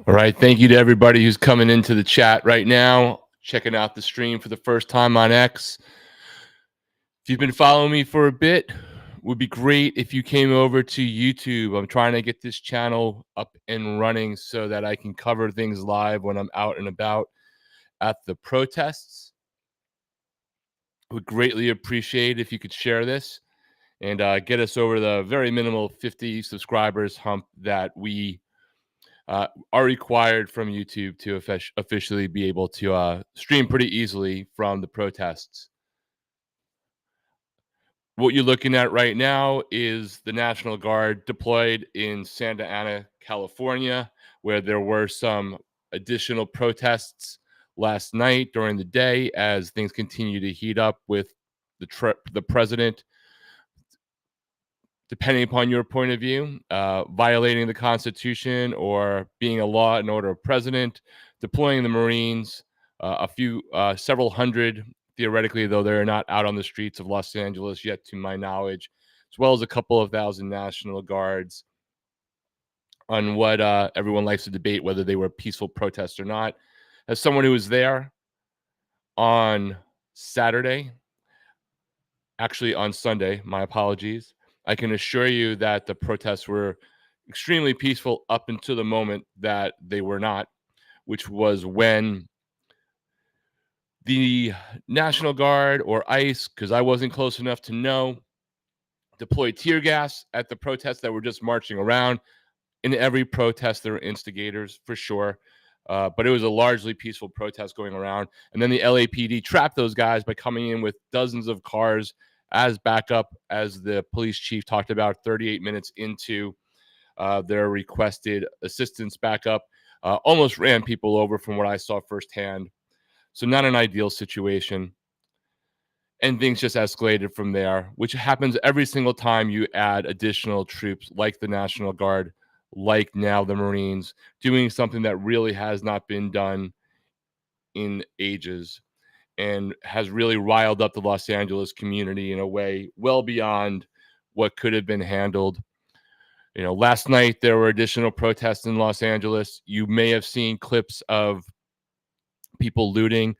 All right. Thank you to everybody who's coming into the chat right now, checking out the stream for the first time on X. If you've been following me for a bit, would be great if you came over to YouTube. I'm trying to get this channel up and running so that I can cover things live when I'm out and about at the protests. Would greatly appreciate if you could share this and get us over the very minimal 50 subscribers hump that we are required from YouTube to officially be able to stream pretty easily from the protests. What you're looking at right now is the National Guard deployed in Santa Ana, California, where there were some additional protests last night during the day as things continue to heat up with the president, depending upon your point of view, violating the Constitution or being a law and order president, deploying the Marines, several hundred, theoretically, though they're not out on the streets of Los Angeles yet, to my knowledge, as well as a couple of thousand National Guards on what everyone likes to debate, whether they were peaceful protests or not. As someone who was there on Saturday, actually on Sunday, my apologies, I can assure you that the protests were extremely peaceful up until the moment that they were not, which was when the National Guard or ICE, because I wasn't close enough to know, deployed tear gas at the protests that were just marching around. In every protest, there were instigators for sure, but it was a largely peaceful protest going around. And then the LAPD trapped those guys by coming in with dozens of cars as backup, as the police chief talked about 38 minutes into their requested assistance backup. Almost ran people over from what I saw firsthand. So not an ideal situation. And things just escalated from there, which happens every single time you add additional troops like the National Guard, like now the Marines, doing something that really has not been done in ages and has really riled up the Los Angeles community in a way well beyond what could have been handled. You know, last night there were additional protests in Los Angeles. You may have seen clips of people looting.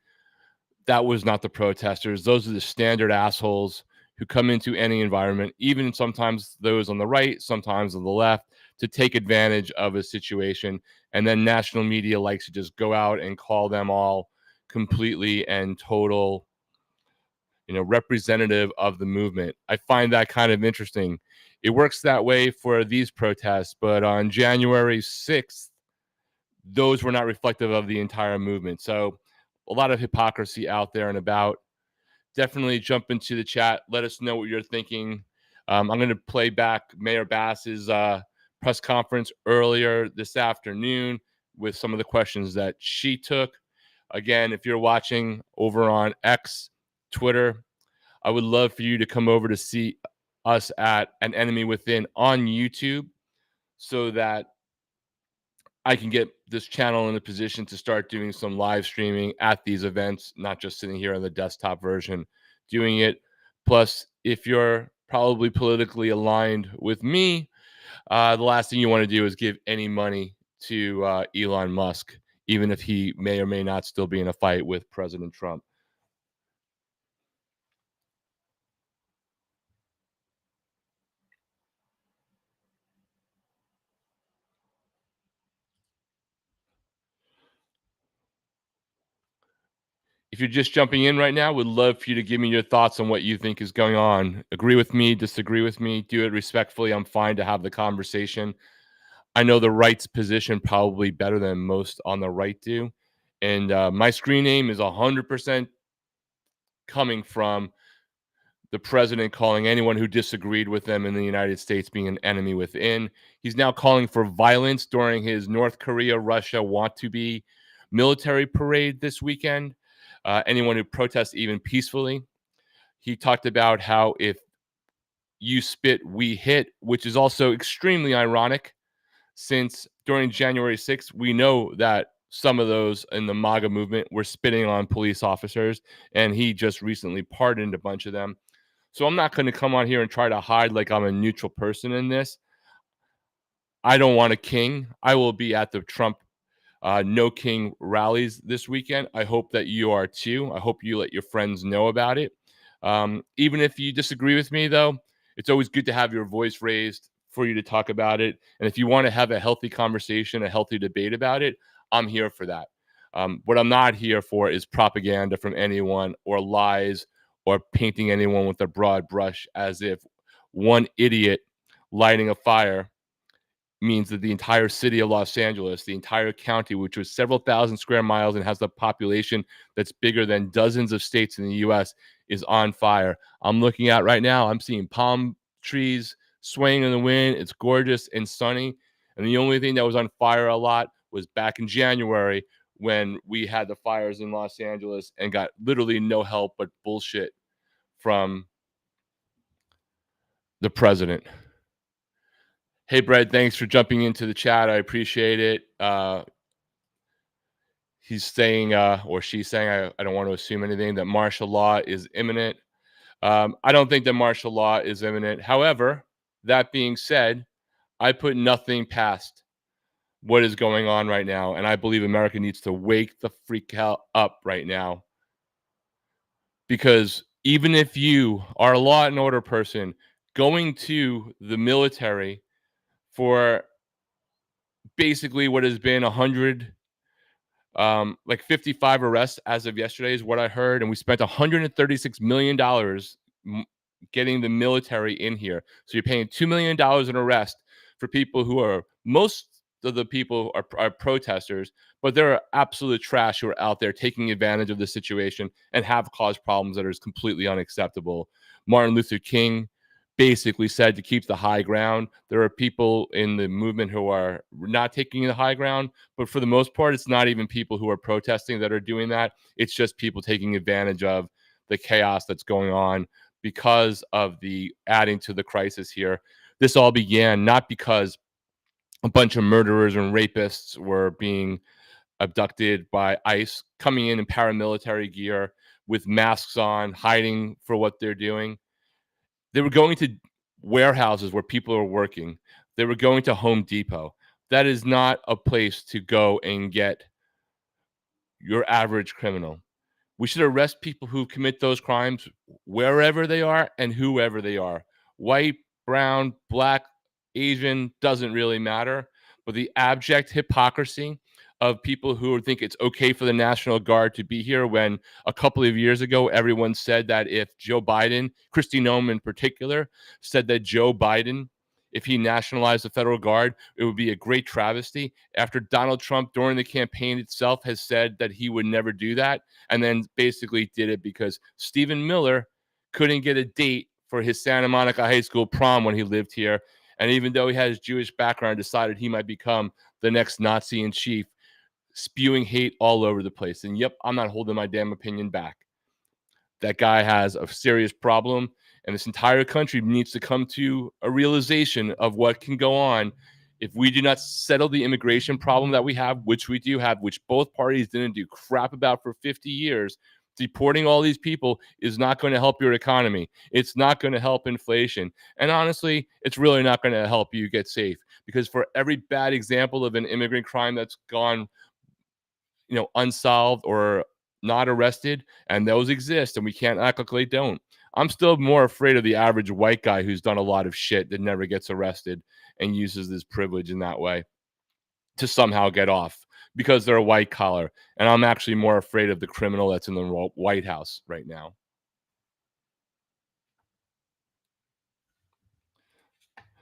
That was not the protesters. Those are the standard assholes who come into any environment, even sometimes those on the right, sometimes on the left, to take advantage of a situation. And then national media likes to just go out and call them all completely and total, representative of the movement. I find that kind of interesting. It works that way for these protests, but on January 6th, those were not reflective of the entire movement. So a lot of hypocrisy out there and about. Definitely jump into the chat. Let us know what you're thinking. I'm going to play back Mayor Bass's press conference earlier this afternoon with some of the questions that she took. Again, if you're watching over on X, Twitter, I would love for you to come over to see us at An Enemy Within on YouTube so that I can get this channel in a position to start doing some live streaming at these events, not just sitting here on the desktop version doing it. Plus, if you're probably politically aligned with me, the last thing you want to do is give any money to Elon Musk, even if he may or may not still be in a fight with President Trump. If you're just jumping in right now, would love for you to give me your thoughts on what you think is going on. Agree with me, disagree with me, do it respectfully. I'm fine to have the conversation. I know the right's position probably better than most on the right do. And my screen name is 100% coming from the president calling anyone who disagreed with them in the United States being an enemy within. He's now calling for violence during his North Korea, Russia want to be military parade this weekend. Anyone who protests even peacefully. He talked about how if you spit, we hit, which is also extremely ironic since during January 6th, we know that some of those in the MAGA movement were spitting on police officers, and he just recently pardoned a bunch of them. So I'm not going to come on here and try to hide like I'm a neutral person in this. I don't want a king. I will be at the Trump No King rallies this weekend. I hope that you are too. I hope you let your friends know about it. Even if you disagree with me, though, it's always good to have your voice raised for you to talk about it. And if you want to have a healthy conversation, a healthy debate about it, I'm here for that. What I'm not here for is propaganda from anyone or lies or painting anyone with a broad brush as if one idiot lighting a fire means that the entire city of Los Angeles, the entire county, which was several thousand square miles and has a population that's bigger than dozens of states in the US, is on fire. I'm looking out right now. I'm seeing palm trees swaying in the wind. It's gorgeous and sunny. And the only thing that was on fire a lot was back in January when we had the fires in Los Angeles and got literally no help but bullshit from the president. Hey, Brad, thanks for jumping into the chat. I appreciate it. He's saying, or she's saying, I don't want to assume anything, that martial law is imminent. I don't think that martial law is imminent. However, that being said, I put nothing past what is going on right now. And I believe America needs to wake the freak out up right now. Because even if you are a law and order person, going to the military for basically what has been 100 like 55 arrests as of yesterday is what I heard, and we spent $136 million getting the military in here. So you're paying $2 million in arrest for people who are most of the people are protesters, but there are absolute trash who are out there taking advantage of the situation and have caused problems that are completely unacceptable. Martin Luther King basically said to keep the high ground. There are people in the movement who are not taking the high ground, but for the most part, it's not even people who are protesting that are doing that. It's just people taking advantage of the chaos that's going on because of the adding to the crisis here. This all began not because a bunch of murderers and rapists were being abducted by ICE, coming in paramilitary gear with masks on, hiding for what they're doing. They were going to warehouses where people are working. They were going to Home Depot. That is not a place to go and get your average criminal. We should arrest people who commit those crimes wherever they are and whoever they are. White, brown, black, Asian, doesn't really matter. But the abject hypocrisy of people who think it's okay for the National Guard to be here when a couple of years ago, everyone said that if Joe Biden, Kristi Noem in particular, said that Joe Biden, if he nationalized the federal guard, it would be a great travesty. After Donald Trump, during the campaign itself, has said that he would never do that, and then basically did it because Stephen Miller couldn't get a date for his Santa Monica High School prom when he lived here. And even though he had his Jewish background, decided he might become the next Nazi in chief, spewing hate all over the place. And yep, I'm not holding my damn opinion back. That guy has a serious problem, and this entire country needs to come to a realization of what can go on if we do not settle the immigration problem that we have, which we do have, which both parties didn't do crap about for 50 years. Deporting all these people is not going to help your economy. It's not going to help inflation. And honestly, it's really not going to help you get safe, because for every bad example of an immigrant crime that's gone unsolved or not arrested, and those exist, and we can't act like they don't. I'm still more afraid of the average white guy who's done a lot of shit that never gets arrested and uses this privilege in that way to somehow get off because they're a white collar. And I'm actually more afraid of the criminal that's in the White House right now.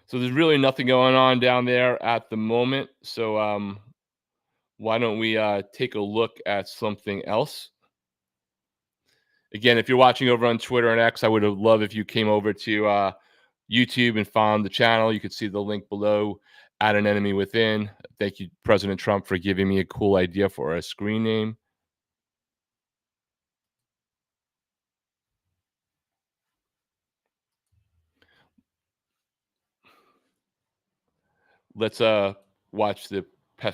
So there's really nothing going on down there at the moment. So why don't we take a look at something else? Again, if you're watching over on Twitter and X, I would have loved if you came over to YouTube and found the channel. You could see the link below, Add an Enemy Within. Thank you, President Trump, for giving me a cool idea for a screen name. Let's watch the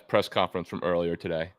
press conference from earlier today.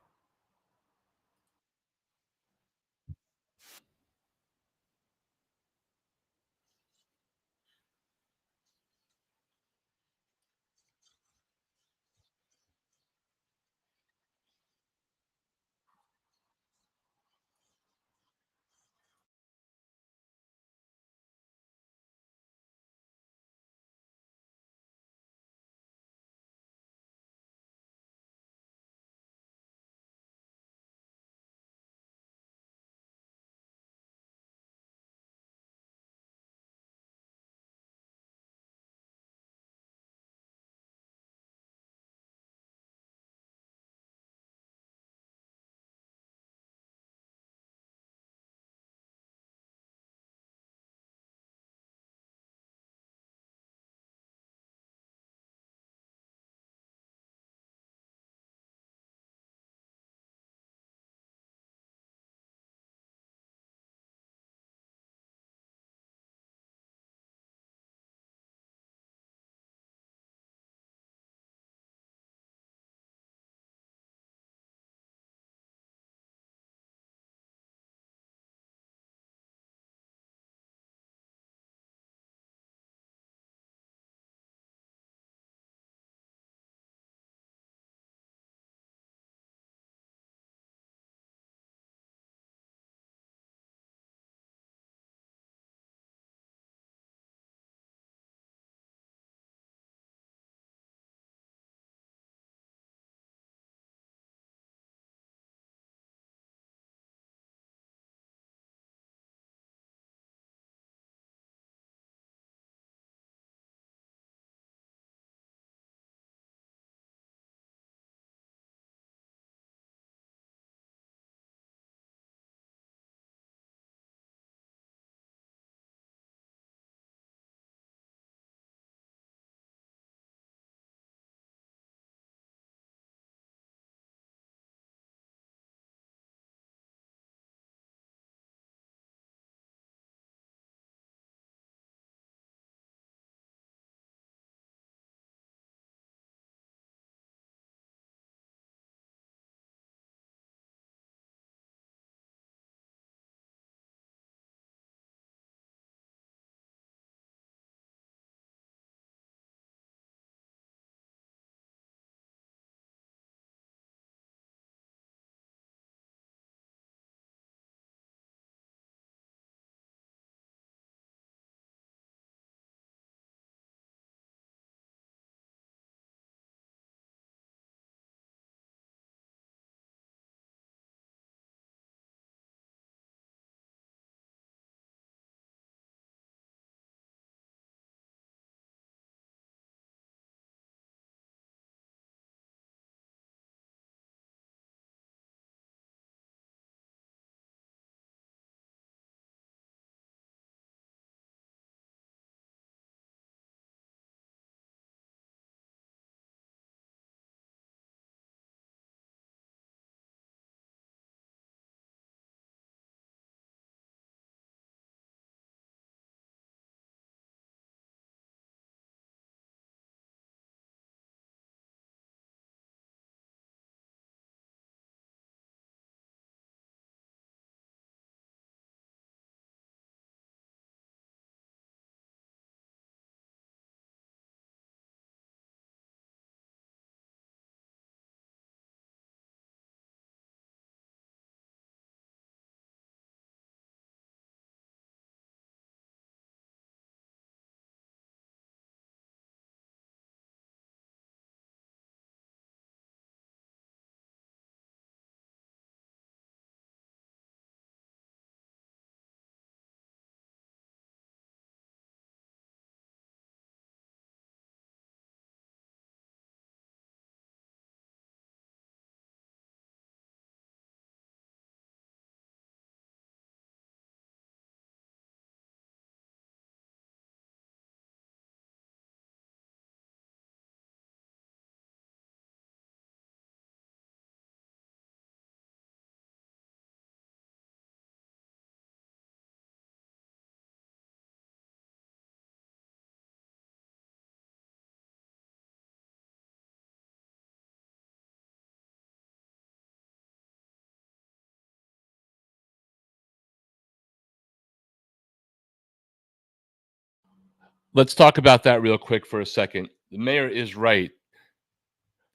Let's talk about that real quick for a second. The mayor is right.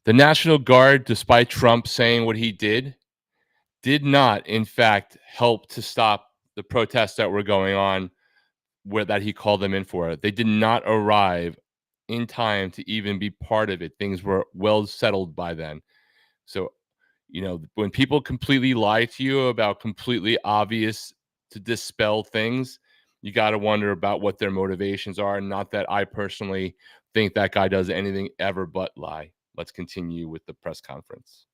The National Guard, despite Trump saying what he did not, in fact, help to stop the protests that were going on where that he called them in for. They did not arrive in time to even be part of it. Things were well settled by then. So, when people completely lie to you about completely obvious to dispel things, you got to wonder about what their motivations are. Not that I personally think that guy does anything ever but lie. Let's continue with the press conference.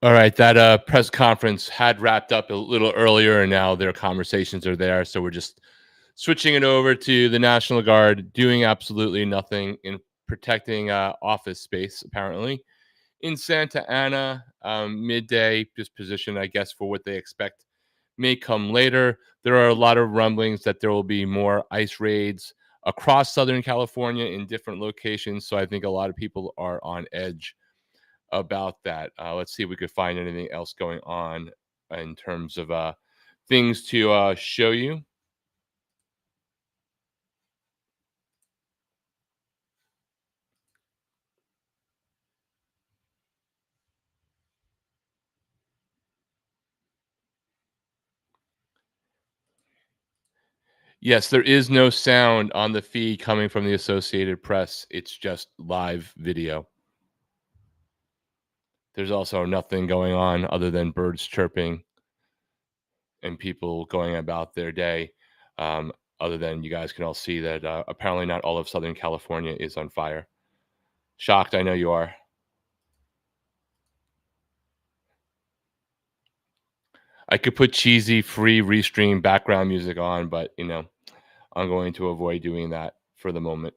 All right, that press conference had wrapped up a little earlier, and now their conversations are there. So we're just switching it over to the National Guard doing absolutely nothing in protecting office space, apparently in Santa Ana, midday, just positioned, I guess, for what they expect may come later. There are a lot of rumblings that there will be more ICE raids across Southern California in different locations. So I think a lot of people are on edge about that. Let's see if we could find anything else going on in terms of things to show you. Yes, there is no sound on the feed coming from the Associated Press. It's just live video. There's also nothing going on other than birds chirping and people going about their day. Other than you guys can all see that apparently not all of Southern California is on fire. Shocked, I know you are. I could put cheesy free Restream background music on, but I'm going to avoid doing that for the moment.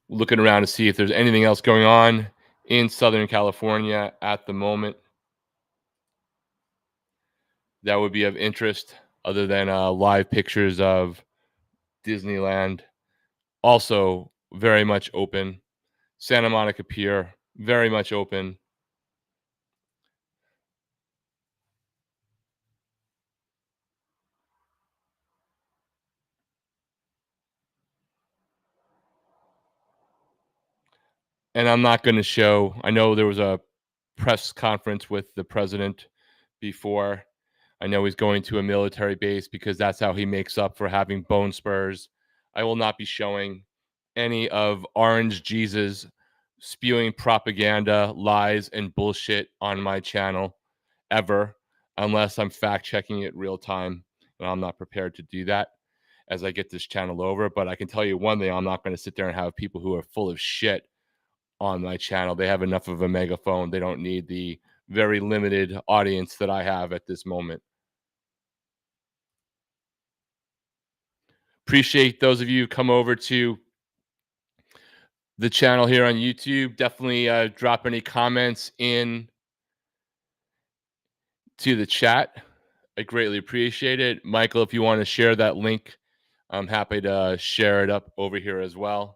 Looking around to see if there's anything else going on in Southern California at the moment that would be of interest, other than live pictures of Disneyland. Also, very much open. Santa Monica Pier, very much open. And I'm not going to show, I know there was a press conference with the president before. I know he's going to a military base because that's how he makes up for having bone spurs. I will not be showing any of Orange Jesus spewing propaganda, lies, and bullshit on my channel ever, unless I'm fact checking it real time. And I'm not prepared to do that as I get this channel over. But I can tell you one thing, I'm not going to sit there and have people who are full of shit on my channel. They have enough of a megaphone. They don't need the very limited audience that I have at this moment. Appreciate those of you who come over to the channel here on YouTube. Definitely drop any comments in to the chat. I greatly appreciate it. Michael, if you want to share that link, I'm happy to share it up over here as well.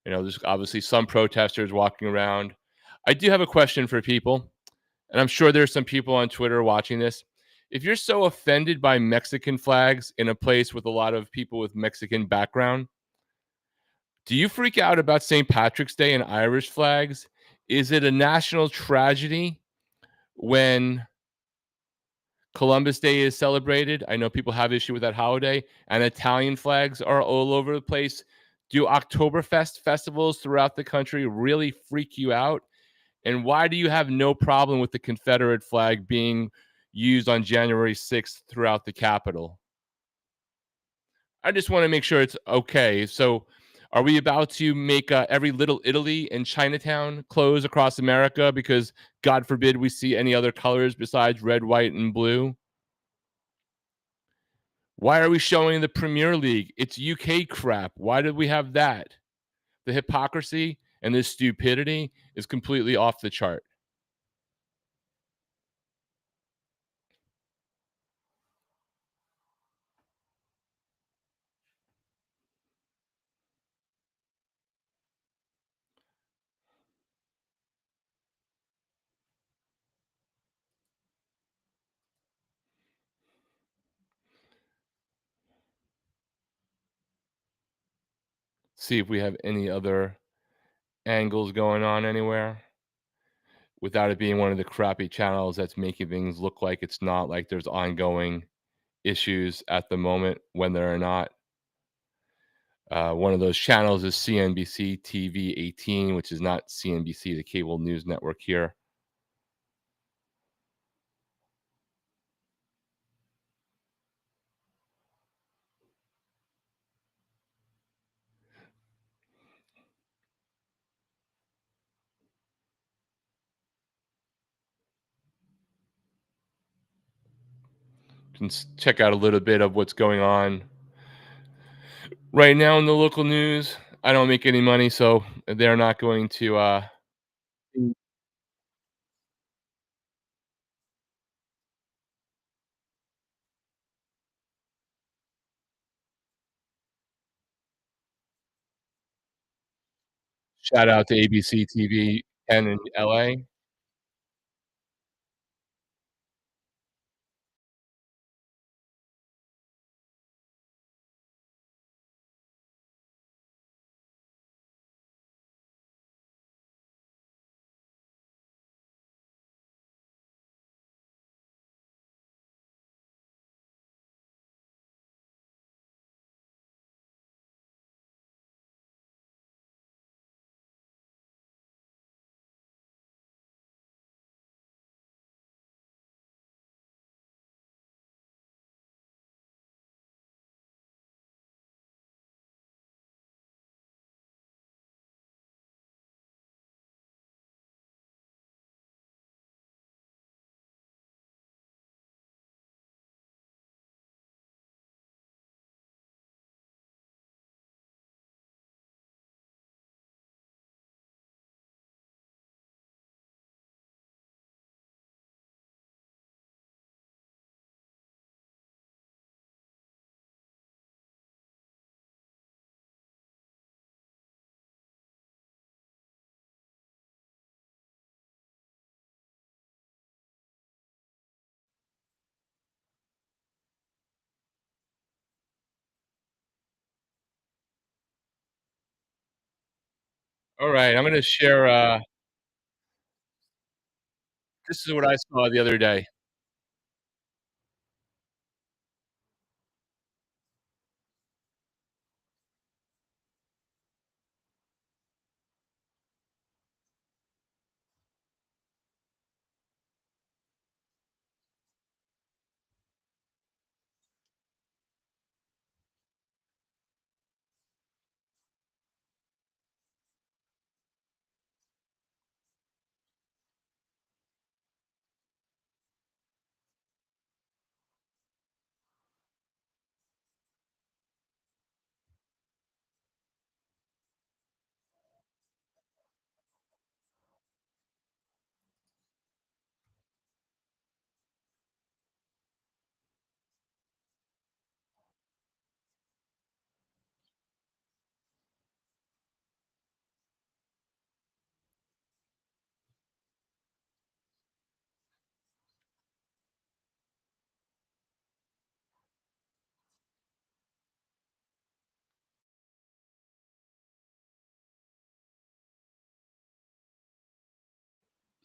There's obviously some protesters walking around. I do have a question for people, and I'm sure there's some people on Twitter watching this. If you're so offended by Mexican flags in a place with a lot of people with Mexican background, do you freak out about St. Patrick's Day and Irish flags? Is it a national tragedy when Columbus Day is celebrated? I know people have issue with that holiday, and Italian flags are all over the place. Do Oktoberfest festivals throughout the country really freak you out? And why do you have no problem with the Confederate flag being used on January 6th throughout the Capitol? I just want to make sure it's okay. So, are we about to make every little Italy and Chinatown close across America because, God forbid, we see any other colors besides red, white, and blue? Why are we showing the Premier League? It's UK crap. Why did we have that? The hypocrisy and this stupidity is completely off the chart. See if we have any other angles going on anywhere without it being one of the crappy channels that's making things look like it's not, like there's ongoing issues at the moment when there are not. One of those channels is CNBC TV 18, which is not CNBC, the cable news network here. can check out a little bit of what's going on right now in the local news. I don't make any money, so they're not going to. Shout out to ABC TV 10 in LA. All right, I'm gonna share. This is what I saw the other day.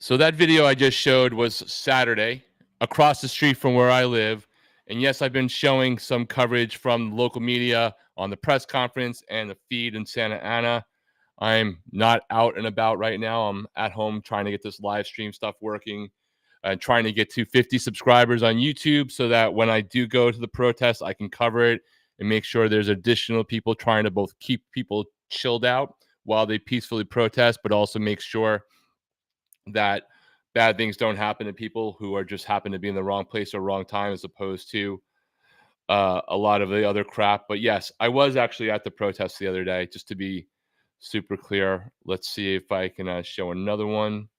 So that video I just showed was Saturday across the street from where I live. And yes, I've been showing some coverage from local media on the press conference and the feed in Santa Ana. I'm not out and about right now. I'm at home trying to get this live stream stuff working and trying to get to 50 subscribers on YouTube so that when I do go to the protest, I can cover it and make sure there's additional people trying to both keep people chilled out while they peacefully protest, but also make sure that bad things don't happen to people who are just happen to be in the wrong place or wrong time as opposed to a lot of the other crap. But yes, I was actually at the protest the other day, just to be super clear. Let's see if I can show another one.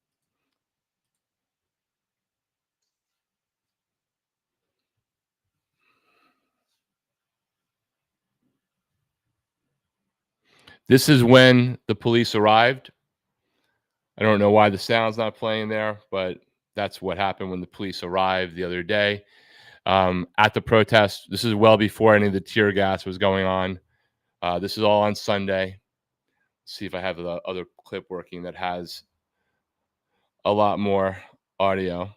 This is when the police arrived. I don't know why the sound's not playing there, but that's what happened when the police arrived the other day at the protest. This is well before any of the tear gas was going on. This is all on Sunday. See if I have the other clip working that has a lot more audio.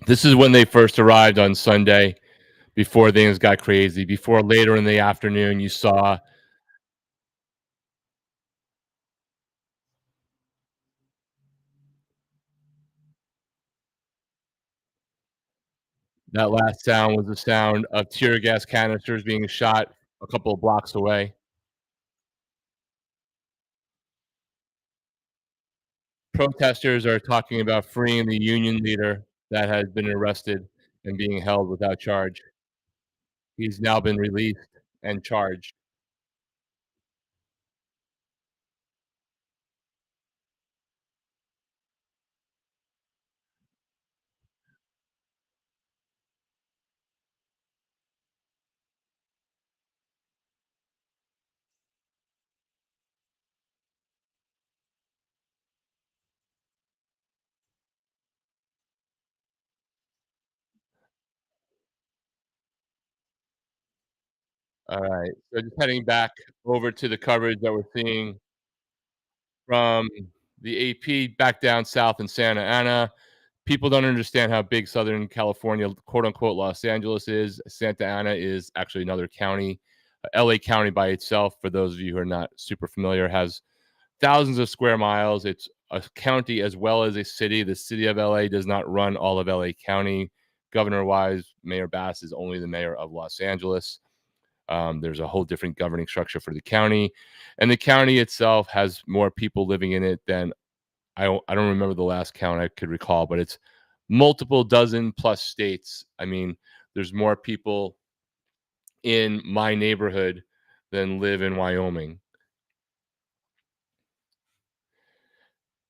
This is when they first arrived on Sunday before things got crazy. Before later in the afternoon, you saw that last sound was the sound of tear gas canisters being shot a couple of blocks away. Protesters are talking about freeing the union leader that has been arrested and being held without charge. He's now been released and charged. Alright, so just heading back over to the coverage that we're seeing from the AP back down south in Santa Ana. People don't understand how big Southern California, quote unquote, Los Angeles is. Santa Ana is actually another county. LA County by itself, for those of you who are not super familiar, has thousands of square miles. It's a county as well as a city. The city of LA does not run all of LA County. Governor wise, Mayor Bass is only the mayor of Los Angeles. There's a whole different governing structure for the county, and the county itself has more people living in it than I don't remember the last count I could recall, but it's multiple dozen plus states. I mean, there's more people in my neighborhood than live in Wyoming.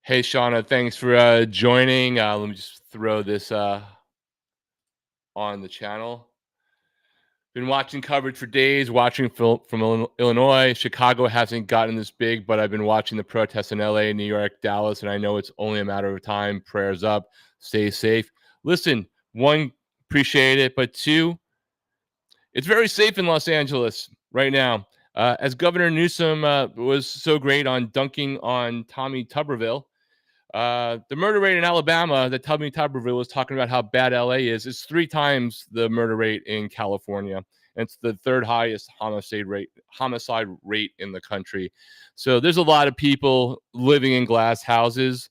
Hey, Shauna, thanks for joining. Let me just throw this on the channel. Been watching coverage for days, watching from Illinois. Chicago hasn't gotten this big, but I've been watching the protests in LA, New York, Dallas, and I know it's only a matter of time. Prayers up, stay safe. Listen, one, appreciate it, but two, it's very safe in Los Angeles right now. As Governor Newsom was so great on dunking on Tommy Tuberville, the murder rate in Alabama that Tommy Tuberville was talking about how bad LA is three times the murder rate in California. And it's the third highest homicide rate in the country. So there's a lot of people living in glass houses,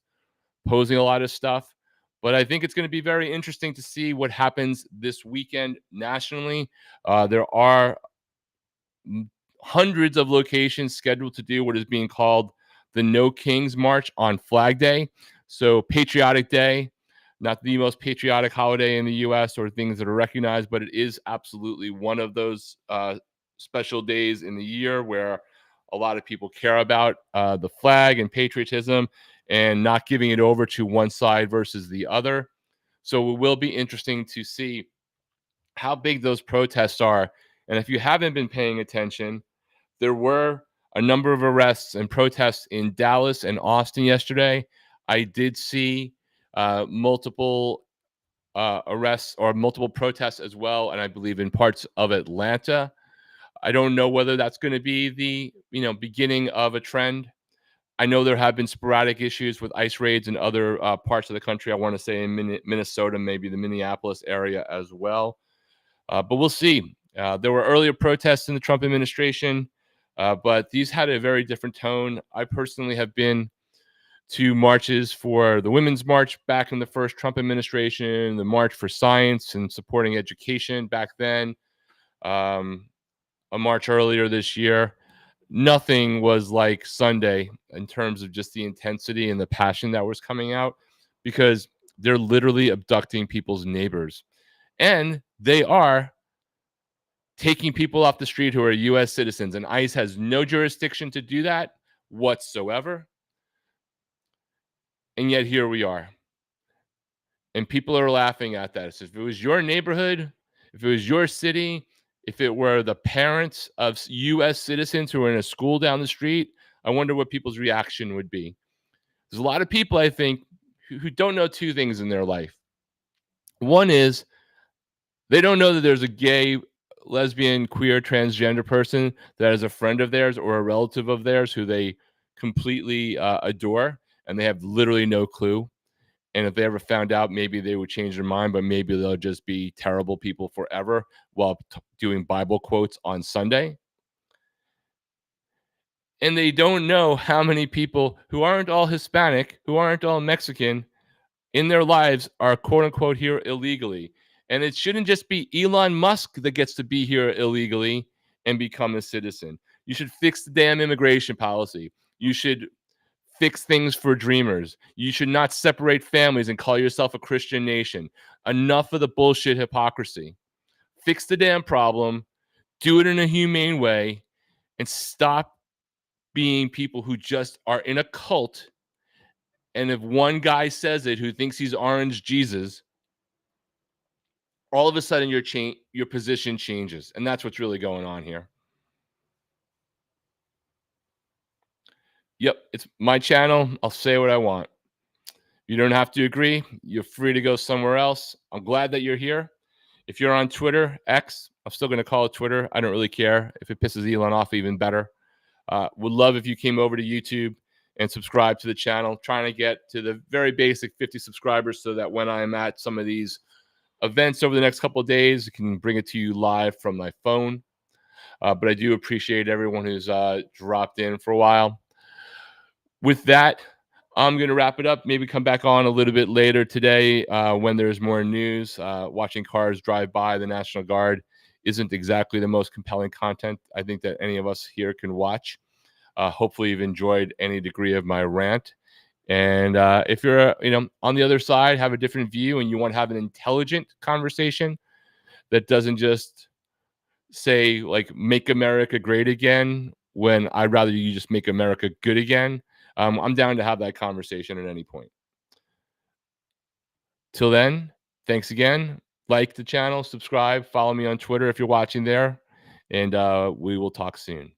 posing a lot of stuff. But I think it's going to be very interesting to see what happens this weekend nationally. There are hundreds of locations scheduled to do what is being called the No Kings March on Flag Day. So, Patriotic Day, not the most patriotic holiday in the US or things that are recognized, but it is absolutely one of those special days in the year where a lot of people care about the flag and patriotism and not giving it over to one side versus the other. So, it will be interesting to see how big those protests are. And if you haven't been paying attention, there were a number of arrests and protests in Dallas and Austin yesterday. I did see multiple arrests or multiple protests as well, and I believe in parts of Atlanta. I don't know whether that's going to be the beginning of a trend. I know there have been sporadic issues with ICE raids in other parts of the country. I want to say in Minnesota, maybe the Minneapolis area as well. But we'll see. There were earlier protests in the Trump administration, but these had a very different tone. I personally have been to marches for the Women's March back in the first Trump administration, the March for Science and supporting education back then, um, a march earlier this year. Nothing was like Sunday in terms of just the intensity and the passion that was coming out because they're literally abducting people's neighbors. And they are taking people off the street who are US citizens, and ICE has no jurisdiction to do that whatsoever. And yet here we are. And people are laughing at that. So if it was your neighborhood, if it was your city, if it were the parents of US citizens who are in a school down the street, I wonder what people's reaction would be. There's a lot of people, I think, who don't know two things in their life. One is they don't know that there's a gay, lesbian, queer, transgender person that is a friend of theirs or a relative of theirs who they completely adore, and they have literally no clue. And if they ever found out, maybe they would change their mind, but maybe they'll just be terrible people forever while doing Bible quotes on Sunday. And they don't know how many people who aren't all Hispanic, who aren't all Mexican, in their lives are quote unquote here illegally. And it shouldn't just be Elon Musk that gets to be here illegally and become a citizen. You should fix the damn immigration policy. You should fix things for dreamers. You should not separate families and call yourself a Christian nation. Enough of the bullshit hypocrisy. Fix the damn problem, do it in a humane way, and stop being people who just are in a cult. And if one guy says it who thinks he's Orange Jesus, all of a sudden your position changes. And that's what's really going on here. Yep, it's my channel. I'll say what I want. You don't have to agree. You're free to go somewhere else. I'm glad that you're here. If you're on Twitter, X, I'm still going to call it Twitter. I don't really care. If it pisses Elon off, even better. Would love if you came over to YouTube and subscribe to the channel. Trying to get to the very basic 50 subscribers so that when I'm at some of these events over the next couple of days, I can bring it to you live from my phone. But I do appreciate everyone who's dropped in for a while. With that, I'm going to wrap it up. Maybe come back on a little bit later today when there's more news. Watching cars drive by the National Guard isn't exactly the most compelling content I think that any of us here can watch. Hopefully you've enjoyed any degree of my rant. And if you're, on the other side, have a different view and you want to have an intelligent conversation that doesn't just say like, make America great again, when I'd rather you just make America good again. I'm down to have that conversation at any point. Till then, thanks again. Like the channel, subscribe, follow me on Twitter if you're watching there, and we will talk soon.